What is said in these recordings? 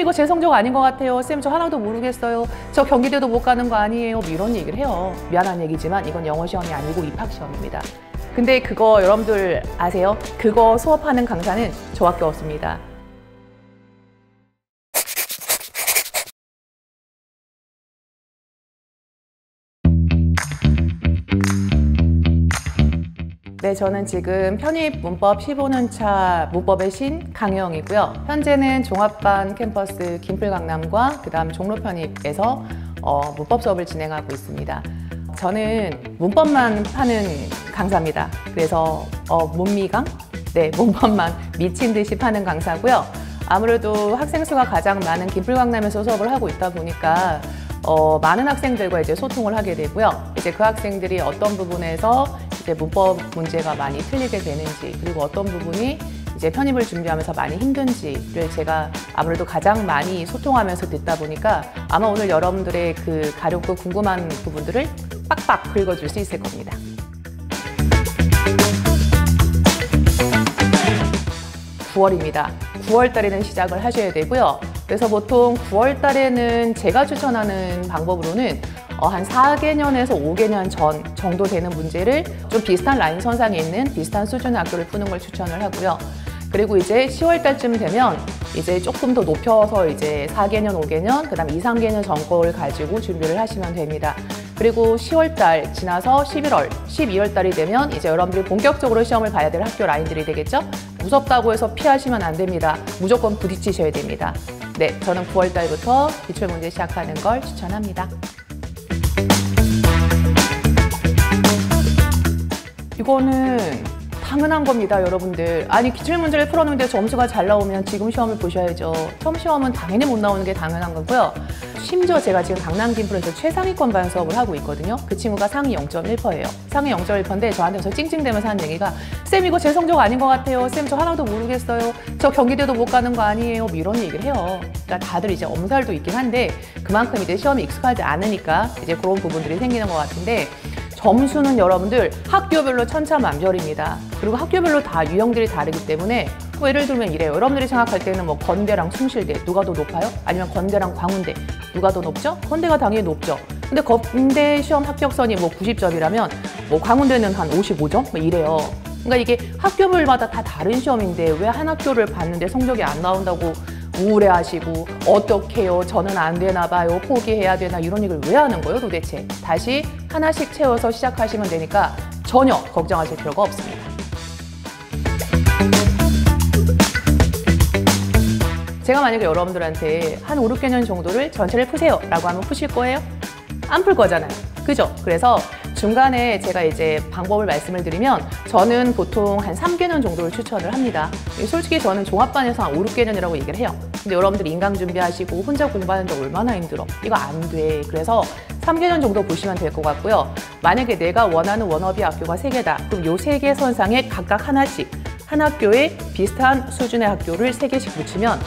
이거 제 성적 아닌 것 같아요. 쌤 저 하나도 모르겠어요. 저 경기대도 못 가는 거 아니에요. 뭐 이런 얘기를 해요. 미안한 얘기지만 이건 영어 시험이 아니고 입학 시험입니다. 근데 그거 여러분들 아세요? 그거 수업하는 강사는 저밖에 없습니다. 네, 저는 지금 편입 문법 15년차 문법의 신 강혜영이고요. 현재는 종합반 캠퍼스 김풀강남과 그다음 종로 편입에서 문법 수업을 진행하고 있습니다. 저는 문법만 파는 강사입니다. 그래서 문미강? 네, 문법만 미친 듯이 파는 강사고요. 아무래도 학생 수가 가장 많은 김풀강남에서 수업을 하고 있다 보니까 많은 학생들과 이제 소통을 하게 되고요. 이제 그 학생들이 어떤 부분에서 이제 문법 문제가 많이 틀리게 되는지, 그리고 어떤 부분이 이제 편입을 준비하면서 많이 힘든지를 제가 아무래도 가장 많이 소통하면서 듣다 보니까 아마 오늘 여러분들의 그 가렵고 궁금한 부분들을 빡빡 긁어줄 수 있을 겁니다. 9월입니다. 9월 달에는 시작을 하셔야 되고요. 그래서 보통 9월 달에는 제가 추천하는 방법으로는 한 4개년에서 5개년 전 정도 되는 문제를 좀 비슷한 라인 선상에 있는 비슷한 수준의 학교를 푸는 걸 추천을 하고요. 그리고 이제 10월 달쯤 되면 이제 조금 더 높여서 이제 4개년, 5개년, 그 다음 2, 3개년 전 거를 가지고 준비를 하시면 됩니다. 그리고 10월 달 지나서 11월, 12월 달이 되면 이제 여러분들이 본격적으로 시험을 봐야 될 학교 라인들이 되겠죠? 무섭다고 해서 피하시면 안 됩니다. 무조건 부딪히셔야 됩니다. 네, 저는 9월 달부터 기출문제 시작하는 걸 추천합니다. 이거는 당연한 겁니다, 여러분들. 아니, 기출문제를 풀었는데 점수가 잘 나오면 지금 시험을 보셔야죠. 처음 시험은 당연히 못 나오는 게 당연한 거고요. 심지어 제가 지금 강남 김풀에서 최상위권 반 수업을 하고 있거든요. 그 친구가 상위 0.1%예요. 상위 0.1%인데 저한테서 찡찡대면서 하는 얘기가 쌤 이거 제 성적 아닌 것 같아요. 쌤 저 하나도 모르겠어요. 저 경기대도 못 가는 거 아니에요. 뭐 이런 얘기를 해요. 그러니까 다들 이제 엄살도 있긴 한데 그만큼 이제 시험이 익숙하지 않으니까 이제 그런 부분들이 생기는 것 같은데 점수는 여러분들 학교별로 천차만별입니다. 그리고 학교별로 다 유형들이 다르기 때문에 뭐 예를 들면 이래요. 여러분들이 생각할 때는 뭐 건대랑 숭실대 누가 더 높아요? 아니면 건대랑 광운대 누가 더 높죠? 건대가 당연히 높죠. 근데 건대 시험 합격선이 뭐 90점이라면 뭐 광운대는 한 55점? 뭐 이래요. 그러니까 이게 학교별마다 다 다른 시험인데 왜 한 학교를 봤는데 성적이 안 나온다고 우울해하시고 어떡해요? 저는 안 되나 봐요. 포기해야 되나? 이런 얘기를 왜 하는 거예요 도대체? 다시 하나씩 채워서 시작하시면 되니까 전혀 걱정하실 필요가 없습니다. 제가 만약에 여러분들한테 한 5, 6개년 정도를 전체를 푸세요 라고 하면 푸실 거예요? 안 풀 거잖아요. 그죠? 그래서 중간에 제가 이제 방법을 말씀을 드리면 저는 보통 한 3개년 정도를 추천을 합니다. 솔직히 저는 종합반에서 한 5, 6개년이라고 얘기를 해요. 근데 여러분들 인강 준비하시고 혼자 공부하는데 얼마나 힘들어. 이거 안 돼. 그래서 3개년 정도 보시면 될 것 같고요. 만약에 내가 원하는 워너비 학교가 3개다. 그럼 요 3개 선상에 각각 하나씩 한 학교에 비슷한 수준의 학교를 3개씩 붙이면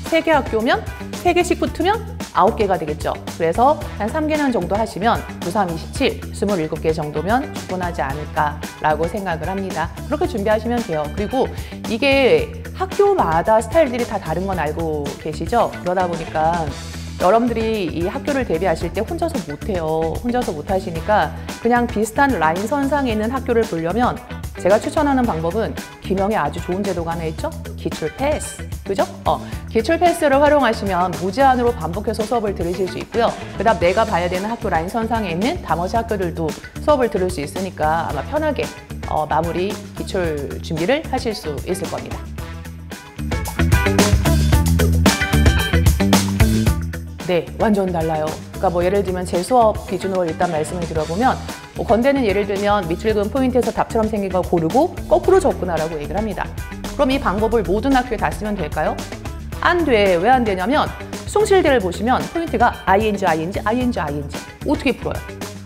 3개 학교면 3개씩 붙으면 9개가 되겠죠. 그래서 한 3개년 정도 하시면 9, 3, 27, 27개 정도면 충분하지 않을까라고 생각을 합니다. 그렇게 준비하시면 돼요. 그리고 이게 학교마다 스타일들이 다 다른 건 알고 계시죠? 그러다 보니까 여러분들이 이 학교를 대비하실 때 혼자서 못해요. 혼자서 못하시니까 그냥 비슷한 라인 선상에 있는 학교를 보려면 제가 추천하는 방법은 김영의 아주 좋은 제도가 하나 있죠? 기출 패스. 그죠? 기출 패스를 활용하시면 무제한으로 반복해서 수업을 들으실 수 있고요. 그다음 내가 봐야 되는 학교 라인 선상에 있는 나머지 학교들도 수업을 들을 수 있으니까 아마 편하게 마무리 기출 준비를 하실 수 있을 겁니다. 네, 완전 달라요. 그러니까 뭐 예를 들면 제 수업 기준으로 일단 말씀을 드려보면 뭐 건대는 예를 들면 밑줄 그은 포인트에서 답처럼 생긴 걸 고르고 거꾸로 접근하라고 얘기를 합니다. 그럼 이 방법을 모든 학교에 다 쓰면 될까요? 안 돼. 왜 안 되냐면 숭실대를 보시면 포인트가 ing, ing, ing, ing. 어떻게 풀어요?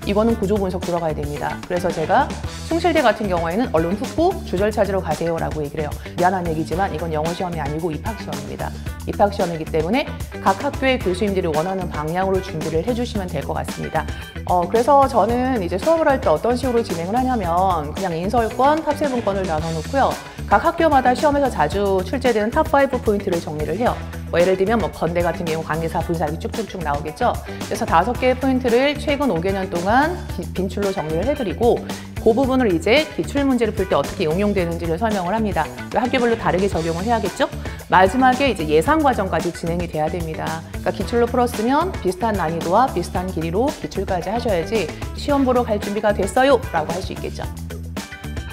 이거는 구조 분석 들어가야 됩니다. 그래서 제가 숭실대 같은 경우에는 얼른 훅고 주절 찾으러 가세요 라고 얘기를 해요. 미안한 얘기지만 이건 영어 시험이 아니고 입학 시험입니다. 입학 시험이기 때문에 각 학교의 교수님들이 원하는 방향으로 준비를 해주시면 될 것 같습니다. 그래서 저는 이제 수업을 할 때 어떤 식으로 진행을 하냐면 그냥 인설권, 탑7권을 나눠놓고요. 각 학교마다 시험에서 자주 출제되는 탑5 포인트를 정리를 해요. 뭐 예를 들면 뭐 건대 같은 경우 관계사 분사 이렇게 쭉쭉쭉 나오겠죠. 그래서 5개의 포인트를 최근 5개년 동안 빈출로 정리를 해드리고 그 부분을 이제 기출 문제를 풀 때 어떻게 응용되는지를 설명을 합니다. 학교별로 다르게 적용을 해야겠죠. 마지막에 이제 예상 과정까지 진행이 돼야 됩니다. 그러니까 기출로 풀었으면 비슷한 난이도와 비슷한 길이로 기출까지 하셔야지 시험 보러 갈 준비가 됐어요 라고 할 수 있겠죠.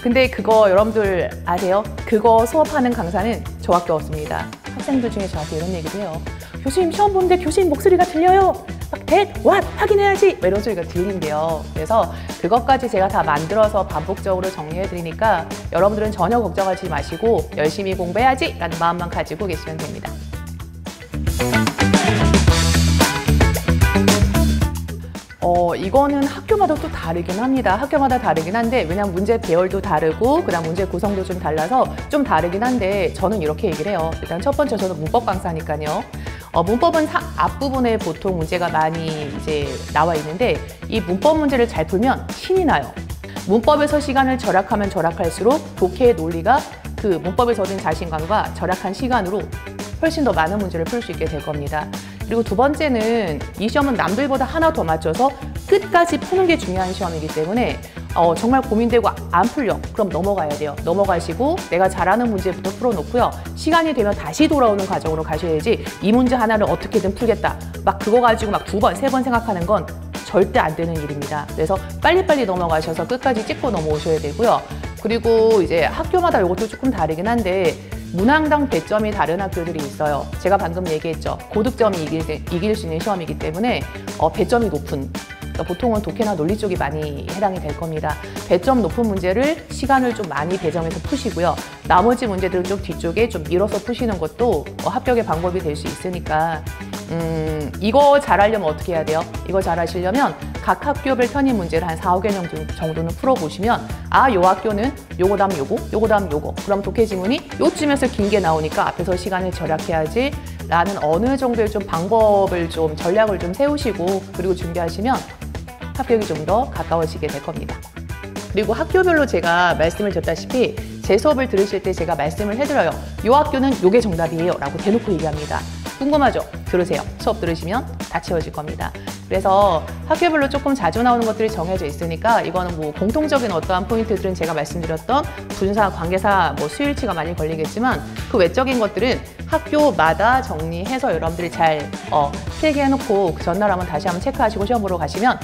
근데 그거 여러분들 아세요? 그거 수업하는 강사는 저밖에 없습니다. 학생들 중에 저한테 이런 얘기도 해요. 교수님 시험 보는데 교수님 목소리가 들려요. 막 that, what 확인해야지 이런 소리가 들린대요. 그래서 그것까지 제가 다 만들어서 반복적으로 정리해드리니까 여러분들은 전혀 걱정하지 마시고 열심히 공부해야지 라는 마음만 가지고 계시면 됩니다. 이거는 학교마다 또 다르긴 합니다. 학교마다 다르긴 한데 왜냐면 문제 배열도 다르고 그다음 문제 구성도 좀 달라서 좀 다르긴 한데 저는 이렇게 얘기를 해요. 일단 첫 번째 저는 문법 강사니까요. 문법은 앞부분에 보통 문제가 많이 이제 나와 있는데 이 문법 문제를 잘 풀면 힘이 나요. 문법에서 시간을 절약하면 절약할수록 독해의 논리가 그 문법에서 얻은 자신감과 절약한 시간으로 훨씬 더 많은 문제를 풀 수 있게 될 겁니다. 그리고 두 번째는 이 시험은 남들보다 하나 더 맞춰서 끝까지 푸는 게 중요한 시험이기 때문에 정말 고민되고 안 풀려. 그럼 넘어가야 돼요. 넘어가시고 내가 잘하는 문제부터 풀어놓고요. 시간이 되면 다시 돌아오는 과정으로 가셔야지 이 문제 하나를 어떻게든 풀겠다. 막 그거 가지고 막 2번, 3번 생각하는 건 절대 안 되는 일입니다. 그래서 빨리빨리 넘어가셔서 끝까지 찍고 넘어오셔야 되고요. 그리고 이제 학교마다 이것도 조금 다르긴 한데 문항당 배점이 다른 학교들이 있어요. 제가 방금 얘기했죠. 고득점이 이길 수 있는 시험이기 때문에 배점이 높은 그러니까 보통은 독해나 논리 쪽이 많이 해당이 될 겁니다. 배점 높은 문제를 시간을 좀 많이 배정해서 푸시고요. 나머지 문제들은 좀 뒤쪽에 좀 밀어서 푸시는 것도 합격의 방법이 될 수 있으니까 이거 잘하려면 어떻게 해야 돼요? 이거 잘하시려면 각 학교별 편입 문제를 한 4, 5개년 정도는 풀어보시면 요 학교는 요거 다음 요거, 요거 다음 요거 그럼 독해 지문이 요쯤에서 긴 게 나오니까 앞에서 시간을 절약해야지 라는 어느 정도의 좀 방법을 좀 전략을 좀 세우시고 그리고 준비하시면 합격이 좀 더 가까워지게 될 겁니다. 그리고 학교별로 제가 말씀을 드렸다시피 제 수업을 들으실 때 제가 말씀을 해드려요. 요 학교는 요게 정답이에요 라고 대놓고 얘기합니다. 궁금하죠? 들으세요. 수업 들으시면 다 채워질 겁니다. 그래서 학교별로 조금 자주 나오는 것들이 정해져 있으니까 이거는 뭐 공통적인 어떠한 포인트들은 제가 말씀드렸던 분사, 관계사, 뭐 수일치가 많이 걸리겠지만 그 외적인 것들은 학교마다 정리해서 여러분들이 잘 필기해놓고 그 전날 한번 다시 한번 체크하시고 시험 보러 가시면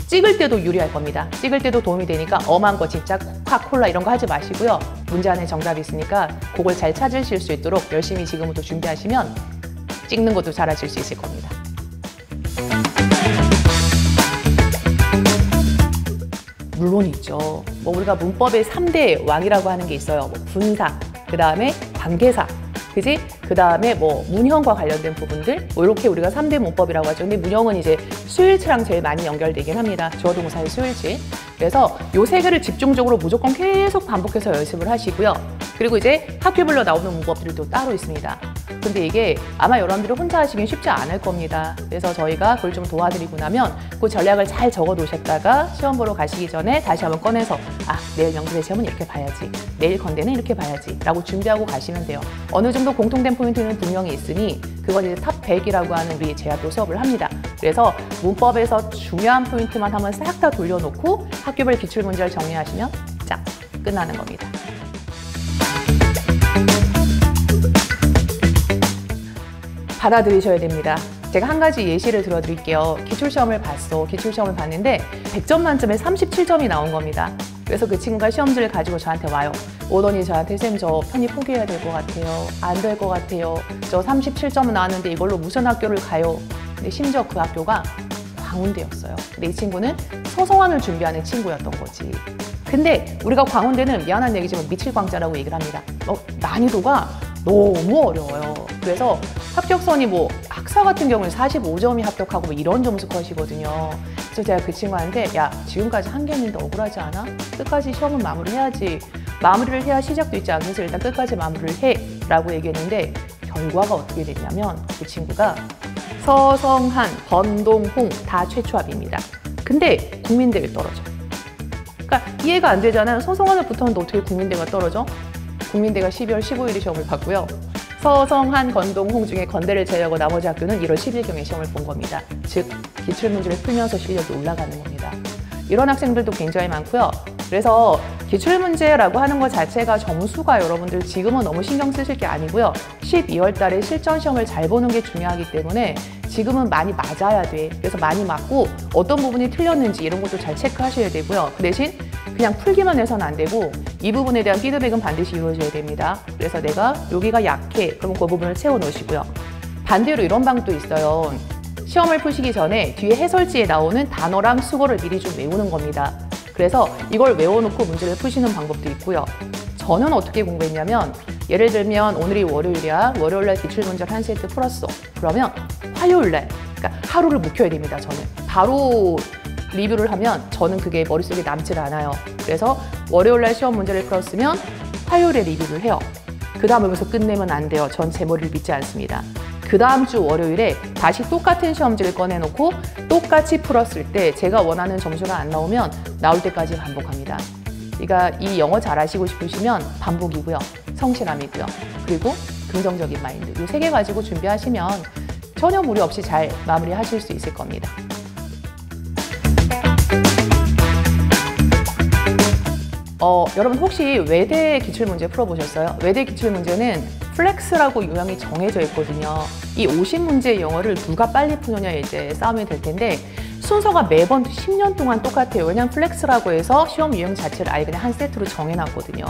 찍을 때도 유리할 겁니다. 찍을 때도 도움이 되니까 엄한 거 진짜 코카콜라 이런 거 하지 마시고요. 문제 안에 정답이 있으니까 그걸 잘 찾으실 수 있도록 열심히 지금부터 준비하시면 찍는 것도 잘하실 수 있을 겁니다. 물론 있죠. 뭐 우리가 문법의 3대 왕이라고 하는 게 있어요. 뭐 분사, 그 다음에 관계사, 그지? 그 다음에 뭐 문형과 관련된 부분들 뭐 이렇게 우리가 3대 문법이라고 하죠. 근데 문형은 이제 수일치랑 제일 많이 연결되긴 합니다. 주어 동사의 수일치. 그래서 요 3개를 집중적으로 무조건 계속 반복해서 연습을 하시고요. 그리고 이제 학교별로 나오는 문법들이 또 따로 있습니다. 근데 이게 아마 여러분들이 혼자 하시긴 쉽지 않을 겁니다. 그래서 저희가 그걸 좀 도와드리고 나면 그 전략을 잘 적어 놓으셨다가 시험 보러 가시기 전에 다시 한번 꺼내서 내일 명시대 시험은 이렇게 봐야지, 내일 건대는 이렇게 봐야지 라고 준비하고 가시면 돼요. 어느 정도 공통된 포인트는 분명히 있으니 그건 이제 탑 100이라고 하는 우리 제약도 수업을 합니다. 그래서 문법에서 중요한 포인트만 한번 싹 다 돌려놓고 학교별 기출문제를 정리하시면 쫙 끝나는 겁니다. 받아들이셔야 됩니다. 제가 한 가지 예시를 들어드릴게요. 기출시험을 봤어. 기출시험을 봤는데 100점 만점에 37점이 나온 겁니다. 그래서 그 친구가 시험지를 가지고 저한테 와요. 오더니 저한테 쌤 저 편입 포기해야 될 것 같아요. 안 될 것 같아요. 저 37점 나왔는데 이걸로 무슨 학교를 가요. 근데 심지어 그 학교가 광운대였어요. 근데 이 친구는 소송안을 준비하는 친구였던 거지. 근데 우리가 광운대는 미안한 얘기지만 미칠광자라고 얘기를 합니다. 난이도가 너무 어려워요. 그래서 합격선이 뭐 학사 같은 경우는 45점이 합격하고 뭐 이런 점수 컷이거든요. 그래서 제가 그 친구한테 야 지금까지 한 개 했는데 억울하지 않아? 끝까지 시험은 마무리해야지. 마무리를 해야 시작도 있지 않겠어. 일단 끝까지 마무리를 해 라고 얘기했는데 결과가 어떻게 됐냐면 그 친구가 서성한, 번동홍 다 최초합입니다. 근데 국민대에 떨어져. 그러니까 이해가 안 되잖아요. 서성한을 붙었는데 어떻게 국민대가 떨어져? 국민대가 12월 15일에 시험을 봤고요. 서성, 한, 건동, 홍중에 건대를 제외하고 나머지 학교는 1월 10일경에 시험을 본 겁니다. 즉, 기출문제를 풀면서 실력이 올라가는 겁니다. 이런 학생들도 굉장히 많고요. 그래서 기출문제라고 하는 것 자체가 점수가 여러분들 지금은 너무 신경 쓰실 게 아니고요. 12월 달에 실전시험을 잘 보는 게 중요하기 때문에 지금은 많이 맞아야 돼. 그래서 많이 맞고 어떤 부분이 틀렸는지 이런 것도 잘 체크하셔야 되고요. 그 대신 그냥 풀기만 해서는 안 되고 이 부분에 대한 피드백은 반드시 이루어져야 됩니다. 그래서 내가 여기가 약해. 그럼 그 부분을 채워 넣으시고요. 반대로 이런 방법도 있어요. 시험을 푸시기 전에 뒤에 해설지에 나오는 단어랑 수거를 미리 좀 외우는 겁니다. 그래서 이걸 외워놓고 문제를 푸시는 방법도 있고요. 저는 어떻게 공부했냐면 예를 들면 오늘이 월요일이야. 월요일날 기출문제를 한 세트 풀었어. 그러면 화요일날, 그러니까 하루를 묵혀야 됩니다. 저는 바로 리뷰를 하면 저는 그게 머릿속에 남질 않아요. 그래서 월요일날 시험 문제를 풀었으면 화요일에 리뷰를 해요. 그 다음에 여기서 끝내면 안 돼요. 전 제 머리를 믿지 않습니다. 그 다음 주 월요일에 다시 똑같은 시험지를 꺼내놓고 똑같이 풀었을 때 제가 원하는 점수가 안 나오면 나올 때까지 반복합니다. 그러니까 이 영어 잘하시고 싶으시면 반복이고요. 성실함이고요. 그리고 긍정적인 마인드. 이 세 개 가지고 준비하시면 전혀 무리 없이 잘 마무리하실 수 있을 겁니다. 여러분 혹시 외대 기출문제 풀어보셨어요? 외대 기출문제는 플렉스라고 유형이 정해져 있거든요. 이 50문제 영어를 누가 빨리 푸느냐 이제 싸움이 될 텐데 순서가 매번 10년 동안 똑같아요. 왜냐하면 플렉스라고 해서 시험 유형 자체를 아예 그냥 한 세트로 정해놨거든요.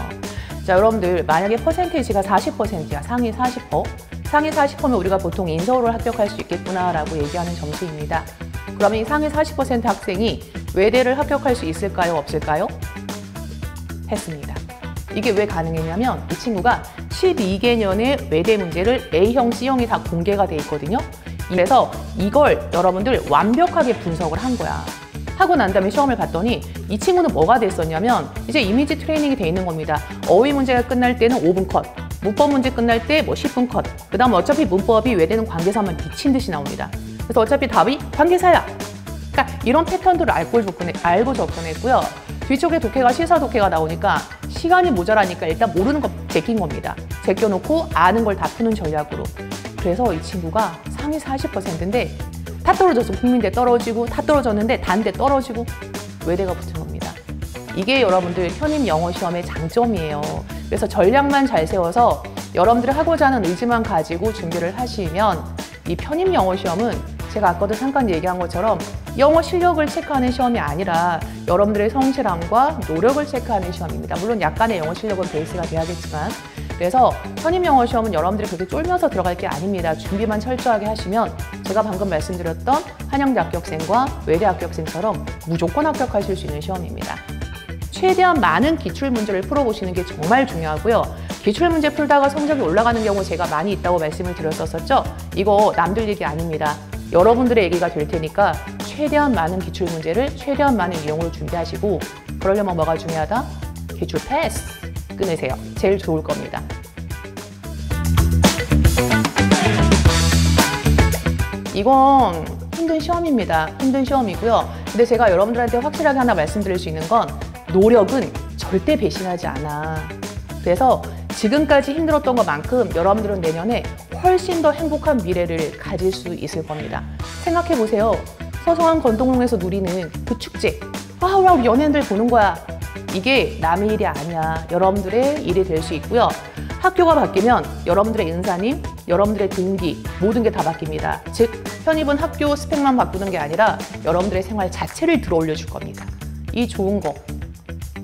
자, 여러분들 만약에 퍼센테이지가 40%야. 상위 40%. 상위 40%면 우리가 보통 인서울을 합격할 수 있겠구나라고 얘기하는 점수입니다. 그러면 이 상위 40% 학생이 외대를 합격할 수 있을까요? 없을까요? 했습니다. 이게 왜 가능했냐면 이 친구가 12개년의 외대 문제를 A형, C형이 다 공개가 돼 있거든요. 그래서 이걸 여러분들 완벽하게 분석을 한 거야. 하고 난 다음에 시험을 봤더니 이 친구는 뭐가 됐었냐면 이제 이미지 트레이닝이 돼 있는 겁니다. 어휘 문제가 끝날 때는 5분 컷, 문법 문제 끝날 때 뭐 10분 컷. 그 다음 어차피 문법이 외대는 관계사만 미친 듯이 나옵니다. 그래서 어차피 답이 관계사야. 그러니까 이런 패턴들을 알고 접근했고요. 뒤쪽에 독해가 시사 독해가 나오니까 시간이 모자라니까 일단 모르는 거 제낀 겁니다. 제껴놓고 아는 걸 다 푸는 전략으로. 그래서 이 친구가 상위 40%인데 다 떨어져서 국민대 떨어지고 다 떨어졌는데 단대 떨어지고 외대가 붙은 겁니다. 이게 여러분들 편입 영어 시험의 장점이에요. 그래서 전략만 잘 세워서 여러분들이 하고자 하는 의지만 가지고 준비를 하시면 이 편입 영어 시험은 제가 아까도 잠깐 얘기한 것처럼 영어 실력을 체크하는 시험이 아니라 여러분들의 성실함과 노력을 체크하는 시험입니다. 물론 약간의 영어 실력은 베이스가 돼야겠지만 그래서 편입 영어 시험은 여러분들이 그렇게 쫄면서 들어갈 게 아닙니다. 준비만 철저하게 하시면 제가 방금 말씀드렸던 한양대 합격생과 외대 합격생처럼 무조건 합격하실 수 있는 시험입니다. 최대한 많은 기출문제를 풀어보시는 게 정말 중요하고요. 기출문제 풀다가 성적이 올라가는 경우 제가 많이 있다고 말씀을 드렸었죠. 이거 남들 얘기 아닙니다. 여러분들의 얘기가 될 테니까 최대한 많은 기출문제를 최대한 많은 유형으로 준비하시고 그러려면 뭐가 중요하다? 기출 패스 끊으세요. 제일 좋을 겁니다. 이건 힘든 시험입니다. 힘든 시험이고요. 근데 제가 여러분들한테 확실하게 하나 말씀드릴 수 있는 건 노력은 절대 배신하지 않아. 그래서 지금까지 힘들었던 것만큼 여러분들은 내년에 훨씬 더 행복한 미래를 가질 수 있을 겁니다. 생각해 보세요. 서성한 건동공에서 누리는 그 축제. 와, 우리 연예인들 보는 거야. 이게 남의 일이 아니야. 여러분들의 일이 될 수 있고요. 학교가 바뀌면 여러분들의 인사님, 여러분들의 등기 모든 게 다 바뀝니다. 즉 편입은 학교 스펙만 바꾸는 게 아니라 여러분들의 생활 자체를 들어올려 줄 겁니다. 이 좋은 거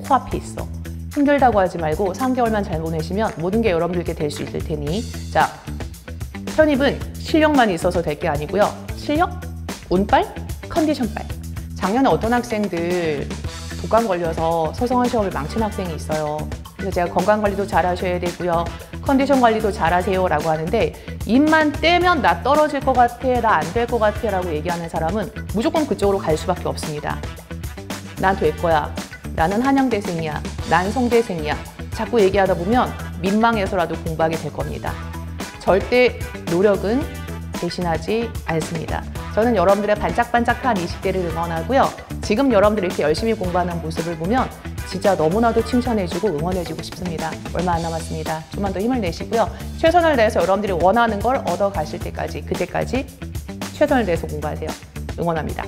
코앞에 있어. 힘들다고 하지 말고 3개월만 잘 보내시면 모든 게 여러분들께 될 수 있을 테니 자, 편입은 실력만 있어서 될 게 아니고요. 실력, 운빨, 컨디션빨. 작년에 어떤 학생들 독감 걸려서 서성한 시험을 망친 학생이 있어요. 그래서 제가 건강관리도 잘 하셔야 되고요. 컨디션 관리도 잘 하세요 라고 하는데 입만 떼면 나 떨어질 것 같아, 나 안 될 것 같아 라고 얘기하는 사람은 무조건 그쪽으로 갈 수밖에 없습니다. 난 될 거야. 나는 한양대생이야. 난 성대생이야. 자꾸 얘기하다 보면 민망해서라도 공부하게 될 겁니다. 절대 노력은 배신하지 않습니다. 저는 여러분들의 반짝반짝한 20대를 응원하고요. 지금 여러분들이 이렇게 열심히 공부하는 모습을 보면 진짜 너무나도 칭찬해주고 응원해주고 싶습니다. 얼마 안 남았습니다. 좀만 더 힘을 내시고요. 최선을 다해서 여러분들이 원하는 걸 얻어 가실 때까지, 그때까지 최선을 다해서 공부하세요. 응원합니다.